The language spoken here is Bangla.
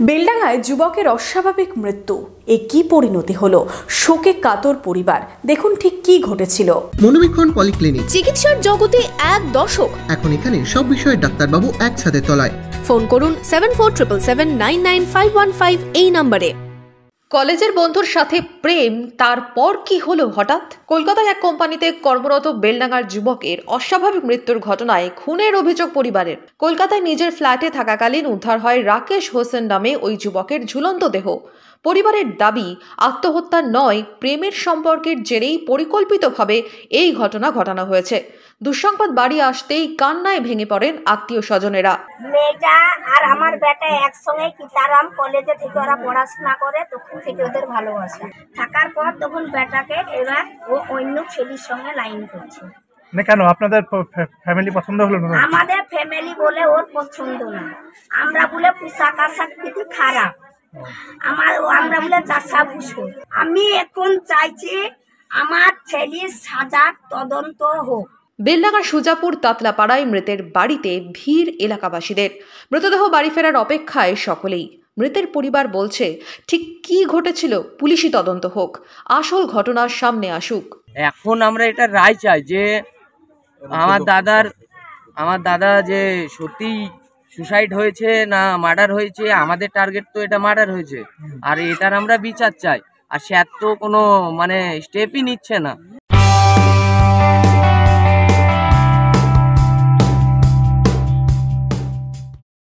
বেলডাঙ্গায় যুবকের অস্বাভাবিক মৃত্যু, এ কি পরিণতি হলো? শোকে কাতর পরিবার। দেখুন ঠিক কি ঘটেছিল। মনোবীক্ষণ পলিক্লিনিক, চিকিৎসার জগতে এক দশক। এখন এখানে সব বিষয়ে ডাক্তারবাবু একসাথে তলায়। ফোন করুন 7477799515 এই নম্বরে। কলেজের বন্ধুর সাথে প্রেম, তারপর কি হলো হঠাৎ? কলকাতায় এক কোম্পানিতে কর্মরত বেলডাঙ্গার যুবকের অস্বাভাবিক মৃত্যুর ঘটনায় খুনের অভিযোগ পরিবারের। কলকাতায় নিজের ফ্ল্যাটে থাকাকালীন উদ্ধার হয় রাকেশ হোসেন নামে ওই যুবকের ঝুলন্ত দেহ। পরিবারের দাবি, আত্মহত্যা নয়, প্রেমের সম্পর্কের জেরেই পরিকল্পিতভাবে এই ঘটনা ঘটানো হয়েছে। দুঃসংবাদ বাড়ি আসতেই কান্নায় ভেঙে পড়েন আত্মীয় স্বজনেরা। মেয়েটা আর আমার বেটা একসঙ্গে কিতারাম কলেজে থেকে ওরা পড়াশোনা করে, তখন থেকে ওদের ভালোবাসা থাকার পর তখন বেটাকে এবার ও অন্য ছেলের সঙ্গে লাইন করছে। না কেন আপনাদের ফ্যামিলি পছন্দ হলো না? আমাদের ফ্যামিলি বলে ওর পছন্দ না, আমরা বলে পোশাক আশাক কিন্তু খারাপ, আমরা বলে চাষা ভুষো। আমি এখন চাইছি আমার ছেলের সাজার তদন্ত হোক। বেলডাঙ্গার সুজাপুর তাতলাপাড়ায় মৃতের বাড়িতে ভিড় এলাকাবাসীদের। মৃতদেহ বাড়ি ফেরার অপেক্ষায় সকলেই। মৃতের পরিবার বলছে, ঠিক কি ঘটেছিল পুলিশি তদন্ত হোক, আসল ঘটনার সামনে আসুক। এখন আমরা এটা রায় চাই যে আমার দাদা যে সত্যি সুসাইড হয়েছে না মার্ডার হয়েছে। আমাদের টার্গেট তো এটা মার্ডার হয়েছে, আর এটার আমরা বিচার চাই। আর সে তো কোনো স্টেপই নিচ্ছে না।